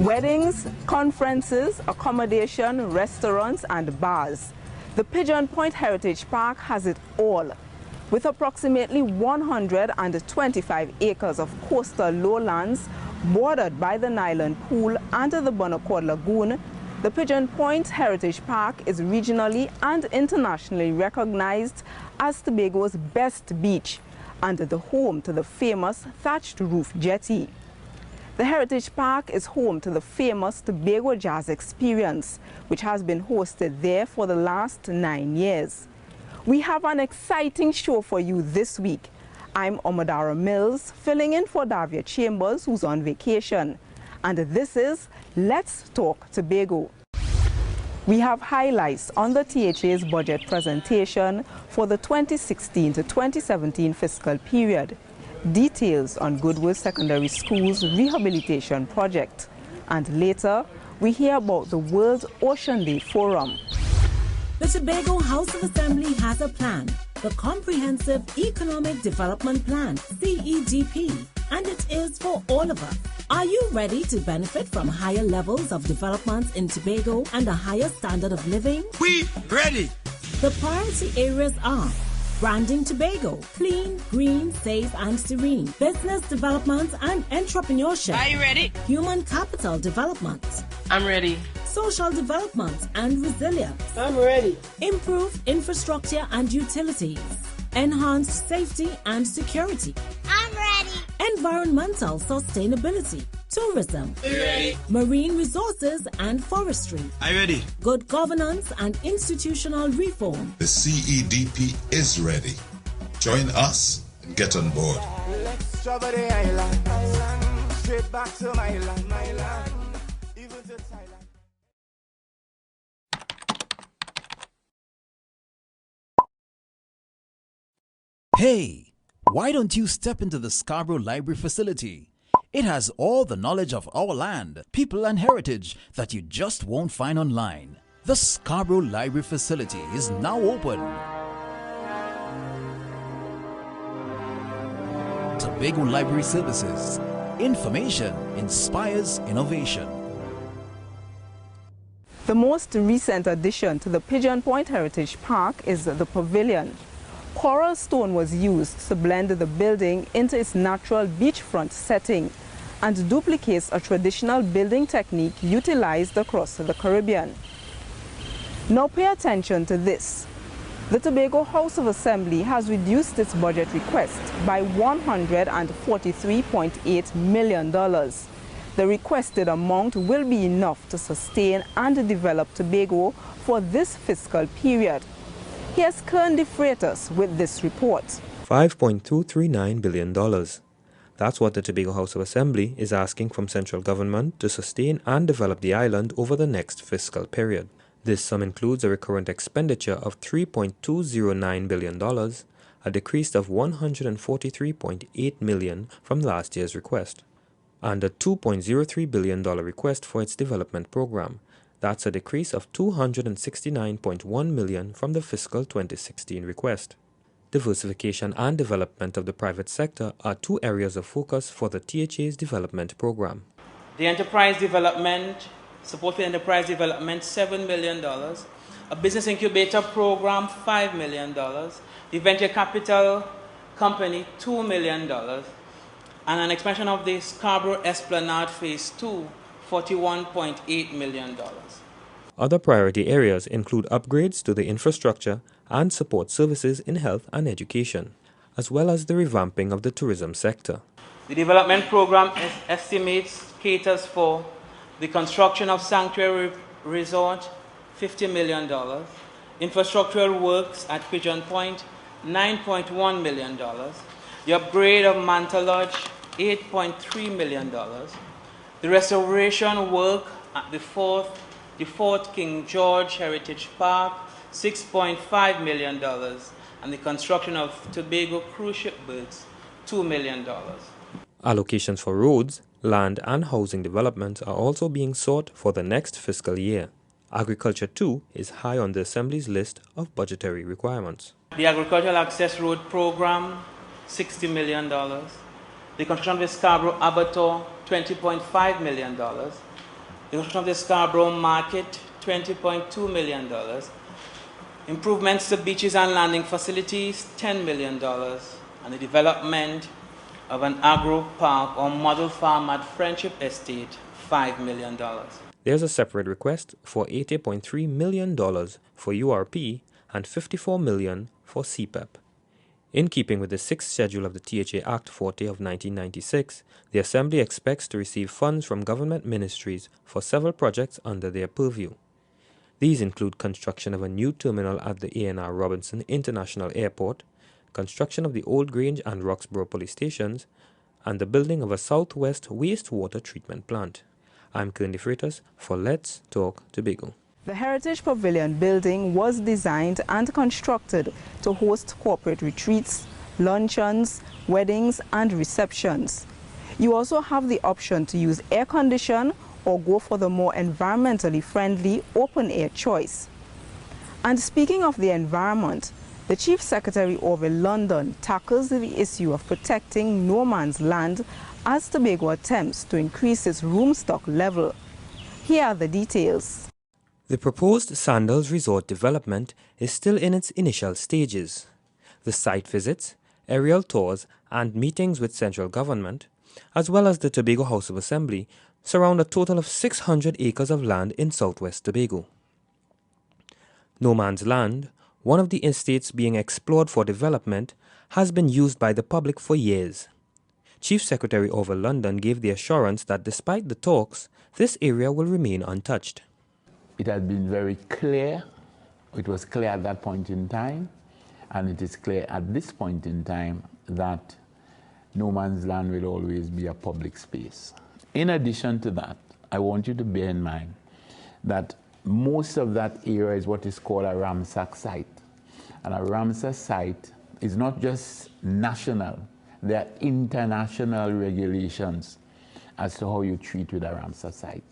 Weddings, conferences, accommodation, restaurants and bars. The Pigeon Point Heritage Park has it all. With approximately 125 acres of coastal lowlands bordered by the Nyland Pool and the Bonaccord Lagoon, the Pigeon Point Heritage Park is regionally and internationally recognized as Tobago's best beach and the home to the famous thatched roof jetty. The Heritage Park is home to the famous Tobago Jazz Experience, which has been hosted there for the last 9 years. We have an exciting show for you this week. I'm Omadara Mills, filling in for Davia Chambers, who's on vacation. And this is Let's Talk Tobago. We have highlights on the THA's budget presentation for the 2016 to 2017 fiscal period, details on Goodwood Secondary School's rehabilitation project, and later we hear about the World Ocean Day Forum. The Tobago House of Assembly has a plan, the Comprehensive Economic Development Plan, CEDP, and it is for all of us. Are you ready to benefit from higher levels of development in Tobago and a higher standard of living? We ready! The priority areas are branding Tobago, clean, green, safe and serene, business development and entrepreneurship. Are you ready? Human capital development. I'm ready. Social development and resilience. I'm ready. Improved infrastructure and utilities. Enhanced safety and security. I'm ready. Environmental sustainability. Tourism. Are you ready? Marine resources and forestry. Are you ready? Good governance and institutional reform. The CEDP is ready. Join us and get on board. Let's travel the island, straight back to my land, even to Thailand. Hey, why don't you step into the Scarborough Library facility? It has all the knowledge of our land, people and heritage that you just won't find online. The Scarborough Library facility is now open. Tobago Library Services. Information inspires innovation. The most recent addition to the Pigeon Point Heritage Park is the pavilion. Coral stone was used to blend the building into its natural beachfront setting and duplicates a traditional building technique utilized across the Caribbean. Now pay attention to this. The Tobago House of Assembly has reduced its budget request by $143.8 million. The requested amount will be enough to sustain and develop Tobago for this fiscal period. Here's Kern De Freitas with this report. $5.239 billion. That's what the Tobago House of Assembly is asking from central government to sustain and develop the island over the next fiscal period. This sum includes a recurrent expenditure of $3.209 billion, a decrease of $143.8 million from last year's request, and a $2.03 billion request for its development program. That's a decrease of $269.1 million from the fiscal 2016 request. Diversification and development of the private sector are two areas of focus for the THA's development program. The enterprise development, support for enterprise development, $7 million. A business incubator program, $5 million. The venture capital company, $2 million. And an expansion of the Scarborough Esplanade Phase 2, $41.8 million. Other priority areas include upgrades to the infrastructure and support services in health and education, as well as the revamping of the tourism sector. The development program caters for the construction of Sanctuary Resort, $50 million. Infrastructural works at Pigeon Point, $9.1 million. The upgrade of Manta Lodge, $8.3 million. The restoration work at the Fort King George Heritage Park, $6.5 million, and the construction of Tobago cruise ship berths, $2 million. Allocations for roads, land and housing development are also being sought for the next fiscal year. Agriculture too is high on the Assembly's list of budgetary requirements. The Agricultural Access Road Program, $60 million. The construction of the Scarborough Abattoir, $20.5 million. The construction of the Scarborough Market, $20.2 million. Improvements to beaches and landing facilities, $10 million. And the development of an agro park or model farm at Friendship Estate, $5 million. There's a separate request for $80.3 million for URP and $54 million for CPEP. In keeping with the 6th schedule of the THA Act 40 of 1996, the Assembly expects to receive funds from government ministries for several projects under their purview. These include construction of a new terminal at the A&R Robinson International Airport, construction of the Old Grange and Roxborough police stations, and the building of a southwest wastewater treatment plant. I'm Kearney Freitas for Let's Talk Tobago. The Heritage Pavilion building was designed and constructed to host corporate retreats, luncheons, weddings and receptions. You also have the option to use air condition or go for the more environmentally friendly open-air choice. And speaking of the environment, the Chief Secretary of London tackles the issue of protecting no man's land as Tobago attempts to increase its room stock level. Here are the details. The proposed Sandals Resort development is still in its initial stages. The site visits, aerial tours and meetings with central government, as well as the Tobago House of Assembly, surround a total of 600 acres of land in southwest Tobago. No man's land, one of the estates being explored for development, has been used by the public for years. Chief Secretary Over London gave the assurance that despite the talks, this area will remain untouched. It has been very clear, it was clear at that point in time, and it is clear at this point in time that no man's land will always be a public space. In addition to that, I want you to bear in mind that most of that area is what is called a Ramsar site. And a Ramsar site is not just national, there are international regulations as to how you treat with a Ramsar site,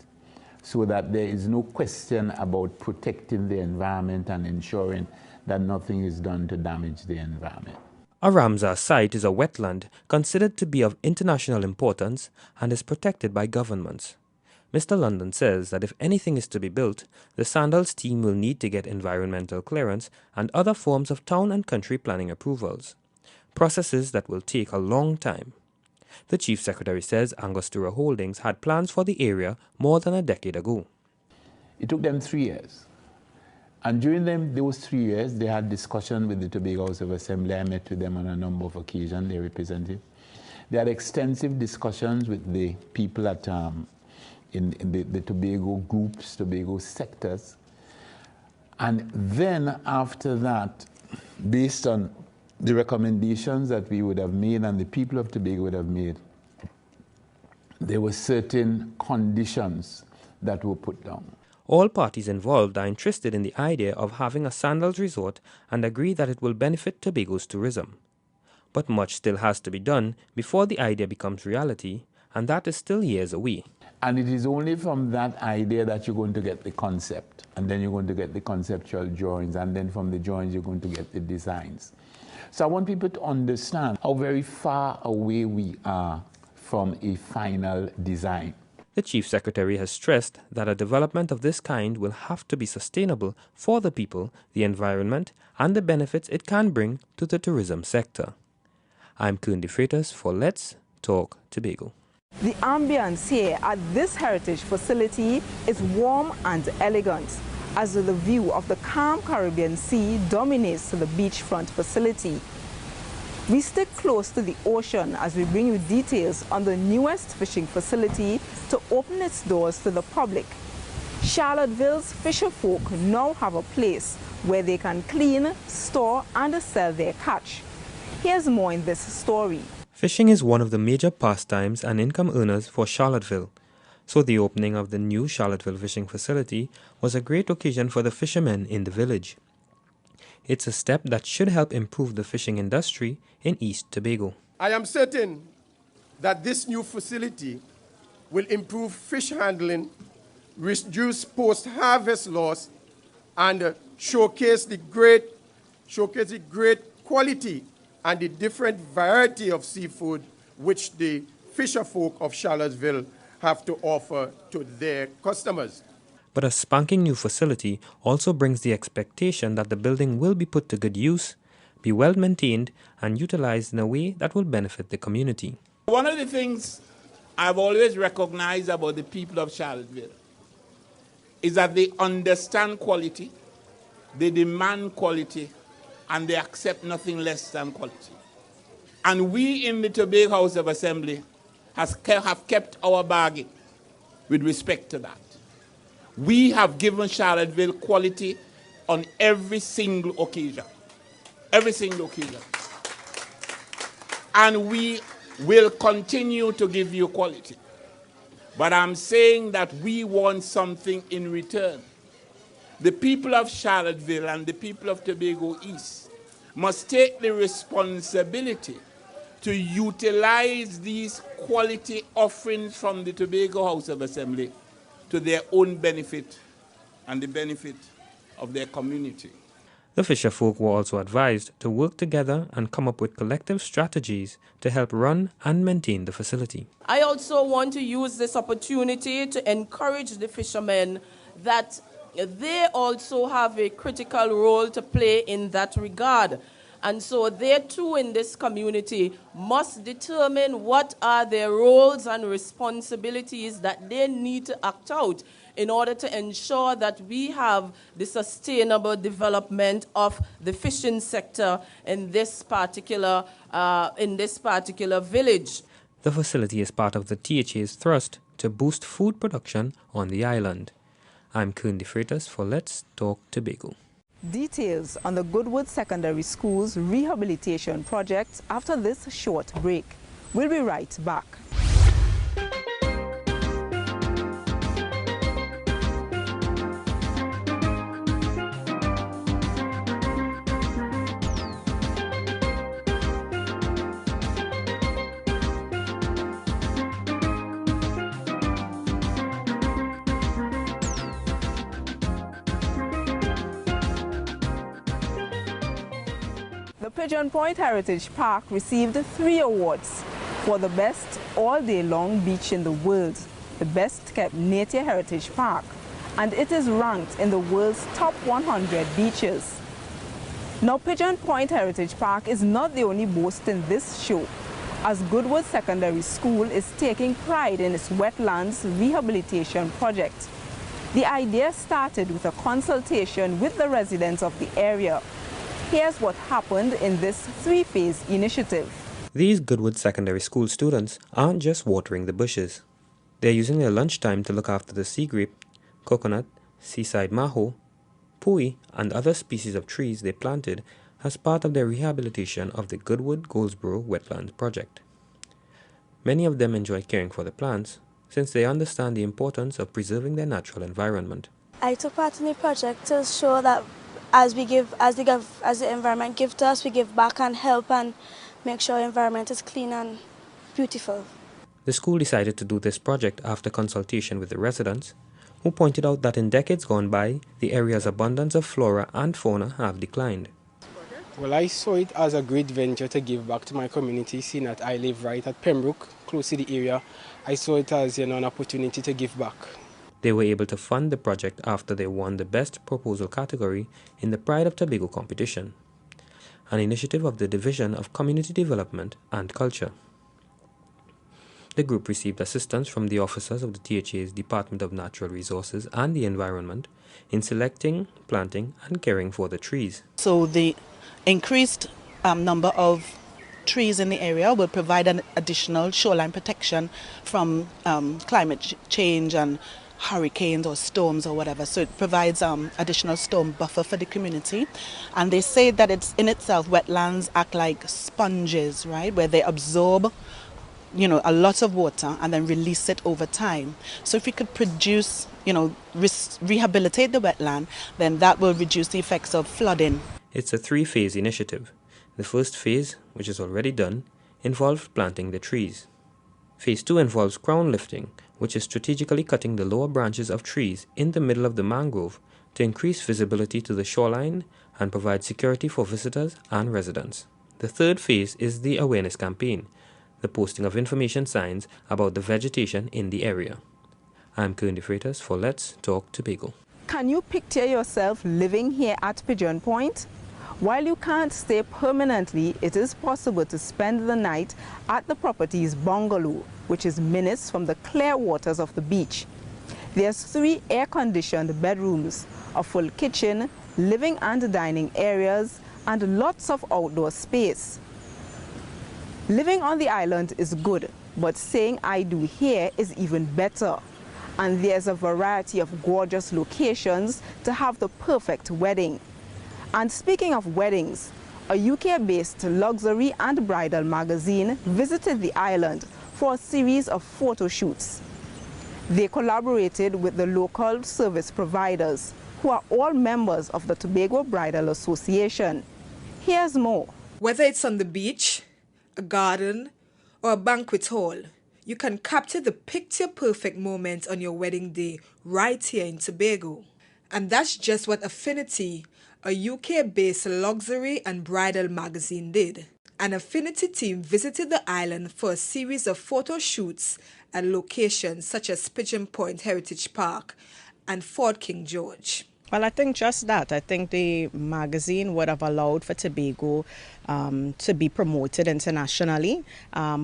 so that there is no question about protecting the environment and ensuring that nothing is done to damage the environment. A Ramsar site is a wetland considered to be of international importance and is protected by governments. Mr. London says that if anything is to be built, the Sandals team will need to get environmental clearance and other forms of town and country planning approvals, processes that will take a long time. The Chief Secretary says Angostura Holdings had plans for the area more than a decade ago. It took them 3 years. And during those 3 years, they had discussion with the Tobago House of Assembly. I met with them on a number of occasions, their representative. They had extensive discussions with the people at in the Tobago groups, Tobago sectors. And then after that, based on the recommendations that we would have made and the people of Tobago would have made, there were certain conditions that were put down. All parties involved are interested in the idea of having a Sandals resort and agree that it will benefit Tobago's tourism. But much still has to be done before the idea becomes reality, and that is still years away. And it is only from that idea that you're going to get the concept, and then you're going to get the conceptual drawings, and then from the drawings you're going to get the designs. So I want people to understand how very far away we are from a final design. The Chief Secretary has stressed that a development of this kind will have to be sustainable for the people, the environment, and the benefits it can bring to the tourism sector. I'm Kearney Freitas for Let's Talk Tobago. The ambience here at this heritage facility is warm and elegant, as the view of the calm Caribbean Sea dominates the beachfront facility. We stick close to the ocean as we bring you details on the newest fishing facility to open its doors to the public. Charlottesville's fisherfolk now have a place where they can clean, store and sell their catch. Here's more in this story. Fishing is one of the major pastimes and income earners for Charlottesville, so the opening of the new Charlottesville fishing facility was a great occasion for the fishermen in the village. It's a step that should help improve the fishing industry in East Tobago. I am certain that this new facility will improve fish handling, reduce post-harvest loss, and showcase the great quality and the different variety of seafood which the fisher folk of Charlottesville have to offer to their customers. But a spanking new facility also brings the expectation that the building will be put to good use, be well maintained, and utilized in a way that will benefit the community. One of the things I've always recognized about the people of Charlottesville is that they understand quality, they demand quality, and they accept nothing less than quality. And we in the Tobago House of Assembly have kept our bargain with respect to that. We have given Charlottesville quality on every single occasion. Every single occasion. And we will continue to give you quality. But I'm saying that we want something in return. The people of Charlottesville and the people of Tobago East must take the responsibility to utilize these quality offerings from the Tobago House of Assembly to their own benefit and the benefit of their community. The fisherfolk were also advised to work together and come up with collective strategies to help run and maintain the facility. I also want to use this opportunity to encourage the fishermen that they also have a critical role to play in that regard. And so they too in this community must determine what are their roles and responsibilities that they need to act out in order to ensure that we have the sustainable development of the fishing sector in this particular village. The facility is part of the THA's thrust to boost food production on the island. I'm Kern DeFreitas for Let's Talk Tobago. Details on the Goodwood Secondary School's rehabilitation project after this short break. We'll be right back. The Pigeon Point Heritage Park received 3 awards for the best all-day-long beach in the world, the best kept nature heritage park, and it is ranked in the world's top 100 beaches. Now, Pigeon Point Heritage Park is not the only boast in this show, as Goodwood Secondary School is taking pride in its wetlands rehabilitation project. The idea started with a consultation with the residents of the area. Here's what happened in this 3-phase initiative. These Goodwood Secondary School students aren't just watering the bushes. They're using their lunchtime to look after the sea grape, coconut, seaside maho, pui, and other species of trees they planted as part of their rehabilitation of the Goodwood Goldsboro Wetlands project. Many of them enjoy caring for the plants since they understand the importance of preserving their natural environment. I took part in the project to show that as the environment gives to us, we give back and help and make sure the environment is clean and beautiful. The school decided to do this project after consultation with the residents, who pointed out that in decades gone by, the area's abundance of flora and fauna have declined. Well, I saw it as a great venture to give back to my community, seeing that I live right at Pembroke, close to the area. I saw it as an opportunity to give back. They were able to fund the project after they won the Best Proposal category in the Pride of Tobago competition, an initiative of the Division of Community Development and Culture. The group received assistance from the officers of the THA's Department of Natural Resources and the Environment in selecting, planting, and caring for the trees. So the increased number of trees in the area will provide an additional shoreline protection from climate change and hurricanes or storms or whatever. So it provides additional storm buffer for the community. And they say that it's in itself, wetlands act like sponges, right, where they absorb a lot of water and then release it over time. So if we could produce, rehabilitate the wetland, then that will reduce the effects of flooding. It's a 3-phase initiative. The first phase, which is already done, involved planting the trees. Phase 2 involves crown lifting, which is strategically cutting the lower branches of trees in the middle of the mangrove to increase visibility to the shoreline and provide security for visitors and residents. The third phase is the awareness campaign, the posting of information signs about the vegetation in the area. I'm Kern de Freitas for Let's Talk Tobago. Can you picture yourself living here at Pigeon Point? While you can't stay permanently, it is possible to spend the night at the property's bungalow, which is minutes from the clear waters of the beach. There's 3 air-conditioned bedrooms, a full kitchen, living and dining areas, and lots of outdoor space. Living on the island is good, but saying I do here is even better. And there's a variety of gorgeous locations to have the perfect wedding. And speaking of weddings, a UK-based luxury and bridal magazine visited the island for a series of photo shoots. They collaborated with the local service providers, who are all members of the Tobago Bridal Association. Here's more. Whether it's on the beach, a garden, or a banquet hall, you can capture the picture-perfect moment on your wedding day right here in Tobago. And that's just what Affinity, a UK-based luxury and bridal magazine, did. An Affinity team visited the island for a series of photo shoots at locations such as Pigeon Point Heritage Park and Fort King George. Well, I think just that. I think the magazine would have allowed for Tobago to be promoted internationally.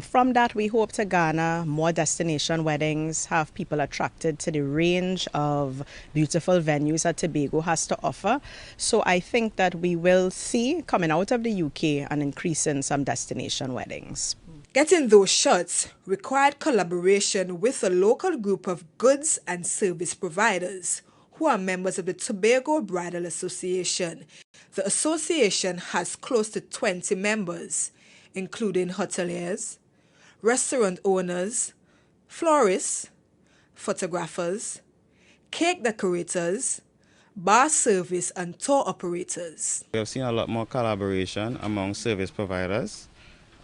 From that, we hope to garner more destination weddings, have people attracted to the range of beautiful venues that Tobago has to offer. So I think that we will see, coming out of the UK, an increase in some destination weddings. Getting those shots required collaboration with a local group of goods and service providers who are members of the Tobago Bridal Association. The association has close to 20 members, including hoteliers, restaurant owners, florists, photographers, cake decorators, bar service and tour operators. We have seen a lot more collaboration among service providers,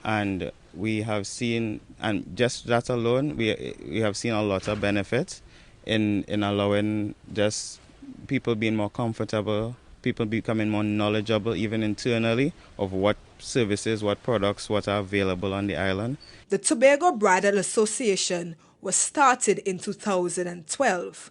and we have seen, and just that alone, we have seen a lot of benefits in allowing just people being more comfortable, people becoming more knowledgeable even internally of what services, what products, what are available on the island. The Tobago Bridal Association was started in 2012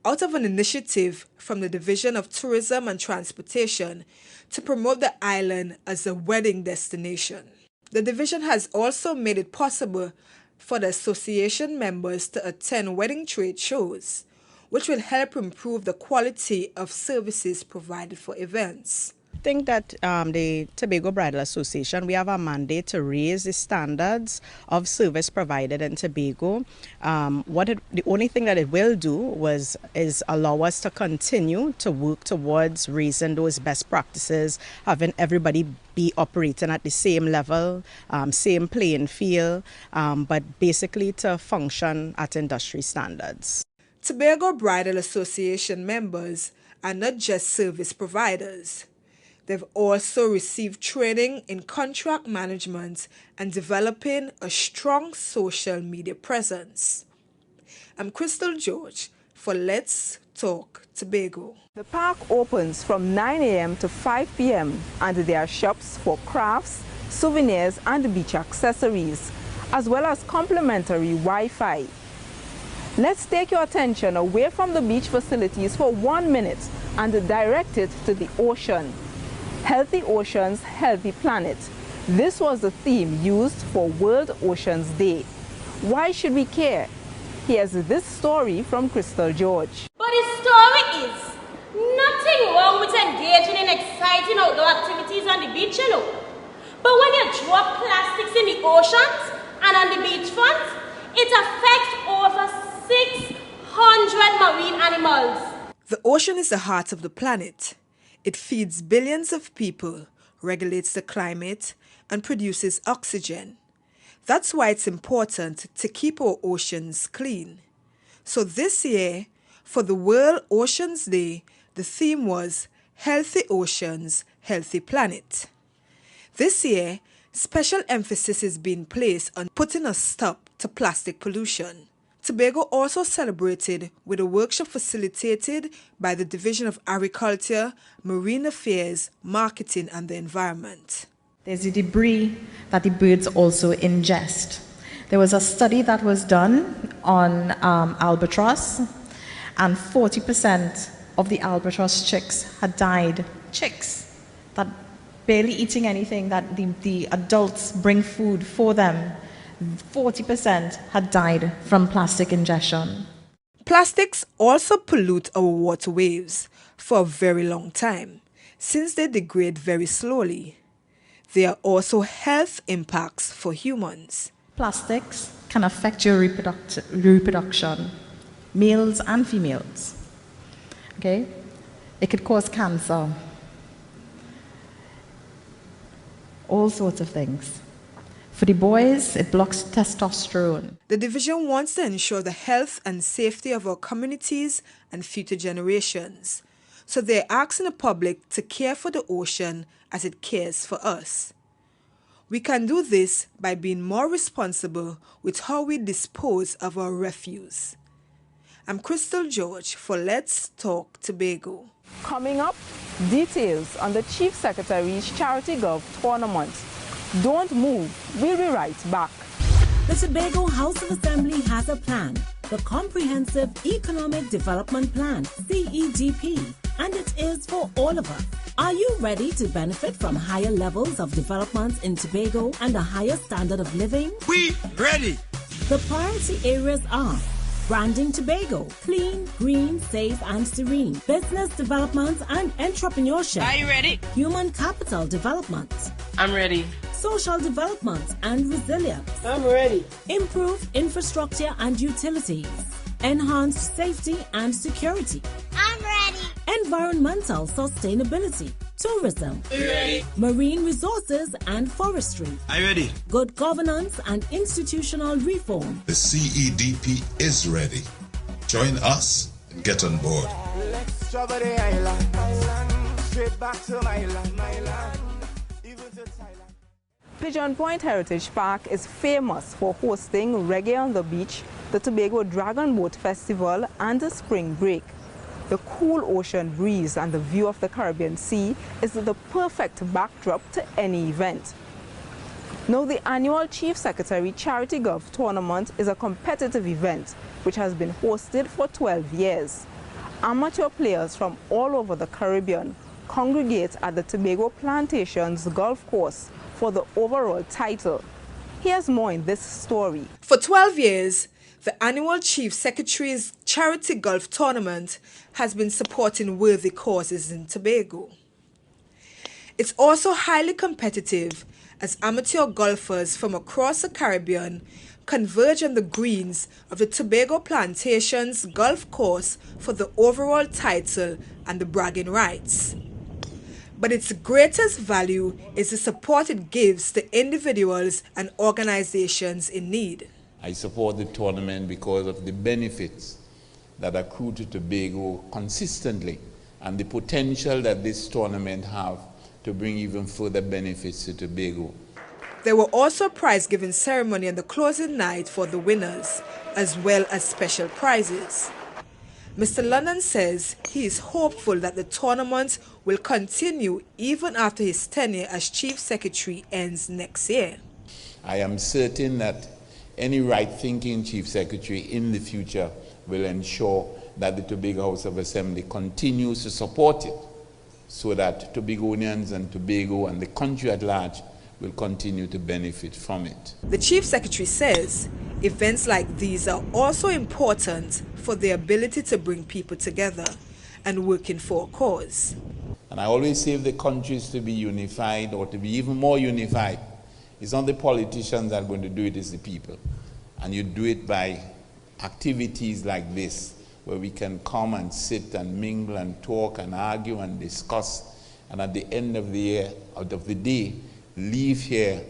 out of an initiative from the Division of Tourism and Transportation to promote the island as a wedding destination. The division has also made it possible for the association members to attend wedding trade shows, which will help improve the quality of services provided for events. I think that the Tobago Bridal Association, we have a mandate to raise the standards of service provided in Tobago. The only thing that it will do is allow us to continue to work towards raising those best practices, having everybody be operating at the same level, same playing field, but basically to function at industry standards. Tobago Bridal Association members are not just service providers. They've also received training in contract management and developing a strong social media presence. I'm Crystal George for Let's Talk Tobago. The park opens from 9 a.m. to 5 p.m. and there are shops for crafts, souvenirs and beach accessories, as well as complimentary Wi-Fi. Let's take your attention away from the beach facilities for 1 minute and direct it to the ocean. Healthy Oceans, Healthy Planet. This was the theme used for World Oceans Day. Why should we care? Here's this story from Crystal George. But the story is nothing wrong with engaging in exciting outdoor activities on the beach, you know. But when you drop plastics in the oceans and on the beachfront, it affects over 600 marine animals. The ocean is the heart of the planet. It feeds billions of people, regulates the climate, and produces oxygen. That's why it's important to keep our oceans clean. So this year, for the World Oceans Day, the theme was Healthy Oceans, Healthy Planet. This year, special emphasis is being placed on putting a stop to plastic pollution. Tobago also celebrated with a workshop facilitated by the Division of Agriculture, Marine Affairs, Marketing and the Environment. There's the debris that the birds also ingest. There was a study that was done on albatross, and 40% of the albatross chicks had died. Chicks that barely eating anything, that the adults bring food for them, 40% had died from plastic ingestion. Plastics also pollute our waterways for a very long time, since they degrade very slowly. There are also health impacts for humans. Plastics can affect your reproduction, males and females. Okay? It could cause cancer, all sorts of things. For the boys, it blocks testosterone. The division wants to ensure the health and safety of our communities and future generations. So they're asking the public to care for the ocean as it cares for us. We can do this by being more responsible with how we dispose of our refuse. I'm Crystal George for Let's Talk Tobago. Coming up, details on the Chief Secretary's Charity Golf Tournament. Don't move, we'll be right back. The Tobago House of Assembly has a plan, the Comprehensive Economic Development Plan, CEDP, and it is for all of us. Are you ready to benefit from higher levels of development in Tobago and a higher standard of living? We ready! The priority areas are branding Tobago, clean, green, safe and serene, business development and entrepreneurship. Are you ready? Human capital development. I'm ready. Social development and resilience. I'm ready. Improved infrastructure and utilities. Enhanced safety and security. I'm ready. Environmental sustainability. Tourism. Are you ready? Marine resources and forestry. Are you ready? Good governance and institutional reform. The CEDP is ready. Join us and get on board. Let's travel the island, straight back to my land, even to Thailand. Pigeon Point Heritage Park is famous for hosting Reggae on the Beach, the Tobago Dragon Boat Festival and the Spring Break. The cool ocean breeze and the view of the Caribbean Sea is the perfect backdrop to any event. Now, the annual Chief Secretary Charity Golf Tournament is a competitive event which has been hosted for 12 years. Amateur players from all over the Caribbean congregate at the Tobago Plantations Golf Course for the overall title. Here's more in this story. For 12 years, the annual Chief Secretary's Charity Golf Tournament has been supporting worthy causes in Tobago. It's also highly competitive as amateur golfers from across the Caribbean converge on the greens of the Tobago Plantations Golf Course for the overall title and the bragging rights. But its greatest value is the support it gives to individuals and organizations in need. I support the tournament because of the benefits that accrue to Tobago consistently and the potential that this tournament have to bring even further benefits to Tobago. There were also a prize-giving ceremony on the closing night for the winners, as well as special prizes. Mr. London says he is hopeful that the tournament will continue even after his tenure as Chief Secretary ends next year. I am certain that any right-thinking Chief Secretary in the future will ensure that the Tobago House of Assembly continues to support it so that Tobagonians and Tobago and the country at large will continue to benefit from it. The Chief Secretary says events like these are also important for the ability to bring people together and working for a cause. And I always say if the country is to be unified or to be even more unified, it's not the politicians that are going to do it, it's the people. And you do it by activities like this, where we can come and sit and mingle and talk and argue and discuss, and at the end of the year, out of the day, leave here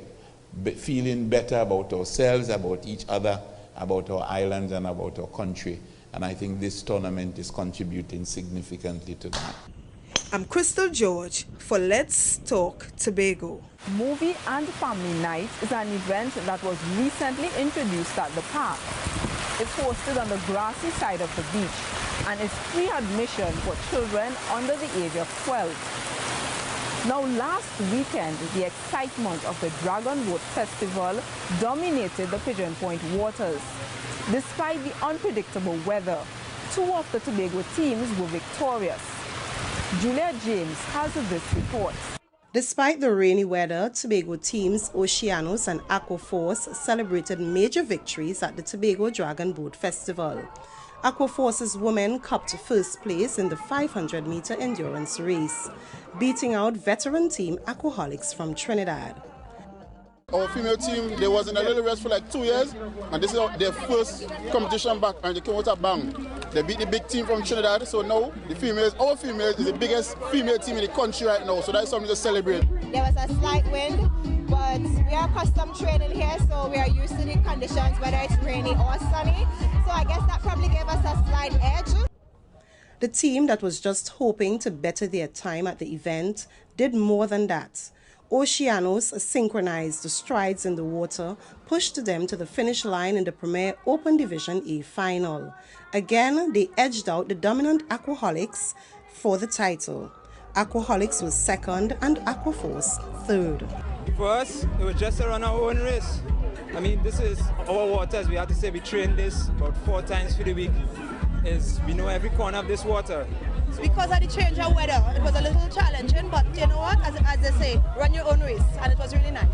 feeling better about ourselves, about each other, about our islands and about our country. And I think this tournament is contributing significantly to that. I'm Crystal George for Let's Talk Tobago. Movie and Family Night is an event that was recently introduced at the park. It's hosted on the grassy side of the beach and is free admission for children under the age of 12. Now, last weekend, the excitement of the Dragon Boat Festival dominated the Pigeon Point waters. Despite the unpredictable weather, 2 of the Tobago teams were victorious. Julia James has this report. Despite the rainy weather, Tobago teams Oceanos and Aquaforce celebrated major victories at the Tobago Dragon Boat Festival. Aquaforce's women cupped first place in the 500-meter endurance race, beating out veteran team Aquaholics from Trinidad. Our female team, they was in a little rest for like 2 years, and this is their first competition back, and they came out a bang. They beat the big team from Trinidad, so now the females, our females, is the biggest female team in the country right now, so that's something to celebrate. There was a slight wind, but we are accustomed training here, so we are used to the conditions, whether it's rainy or sunny. So I guess that probably gave us a slight edge. The team that was just hoping to better their time at the event did more than that. Oceanos synchronized the strides in the water, pushed them to the finish line in the Premier Open Division A final. Again, they edged out the dominant Aquaholics for the title. Aquaholics was second and Aquaforce third. For us, it was just to run our own race. I mean, this is our waters. We have to say we train this about 4 times for the week. We know every corner of this water. Because of the change of weather, it was a little challenging, but you know what, as they say, run your own race, and it was really nice.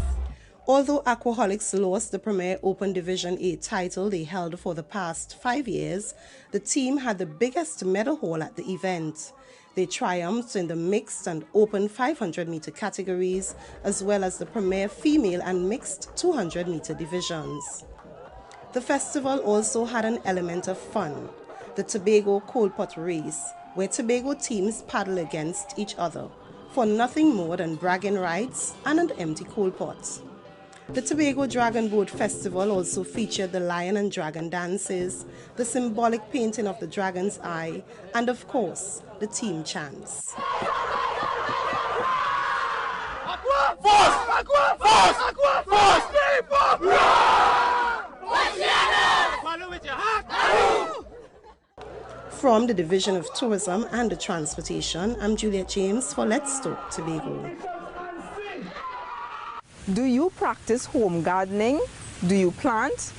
Although Aquaholics lost the Premier Open Division A title they held for the past 5 years, the team had the biggest medal haul at the event. They triumphed in the mixed and open 500-meter categories, as well as the Premier Female and mixed 200-meter divisions. The festival also had an element of fun, the Tobago Coal Pot Race, where Tobago teams paddle against each other for nothing more than bragging rights and an empty coal pot. The Tobago Dragon Boat Festival also featured the lion and dragon dances, the symbolic painting of the dragon's eye, and of course, the team chants. From the Division of Tourism and Transportation, I'm Juliet James for Let's Talk Tobago. Do you practice home gardening? Do you plant?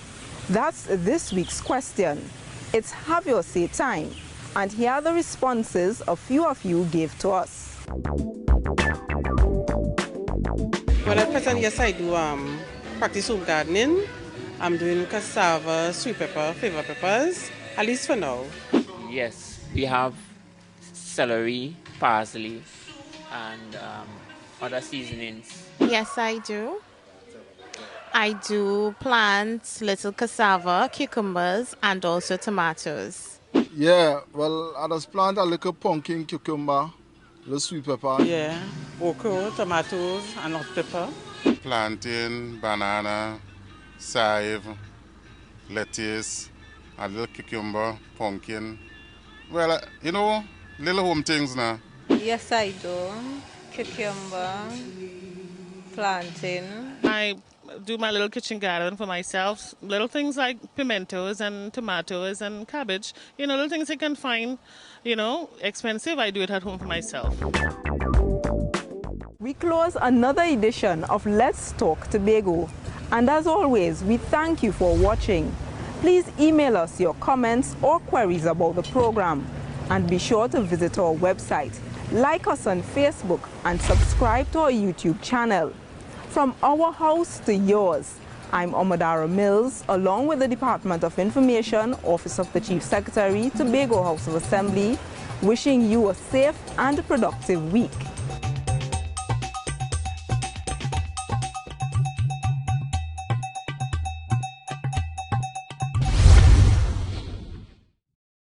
That's this week's question. It's Have Your Say time. And here are the responses a few of you gave to us. Well, at present, yes, I do practice home gardening. I'm doing cassava, sweet pepper, flavor peppers, at least for now. Yes, we have celery, parsley, and other seasonings. Yes, I do. I do plant little cassava, cucumbers, and also tomatoes. Yeah, well, I just plant a little pumpkin, cucumber, little sweet pepper. Yeah, okra, tomatoes, and hot pepper. Plantain, banana, chive, lettuce, a little cucumber, pumpkin. Well, you know, little home things now. Yes, I do. Cucumber, plantain. I do my little kitchen garden for myself. Little things like pimentos and tomatoes and cabbage. You know, little things you can find, you know, expensive. I do it at home for myself. We close another edition of Let's Talk Tobago. And as always, we thank you for watching. Please email us your comments or queries about the program. And be sure to visit our website, like us on Facebook, and subscribe to our YouTube channel. From our house to yours, I'm Omadara Mills, along with the Department of Information, Office of the Chief Secretary, Tobago House of Assembly, wishing you a safe and productive week.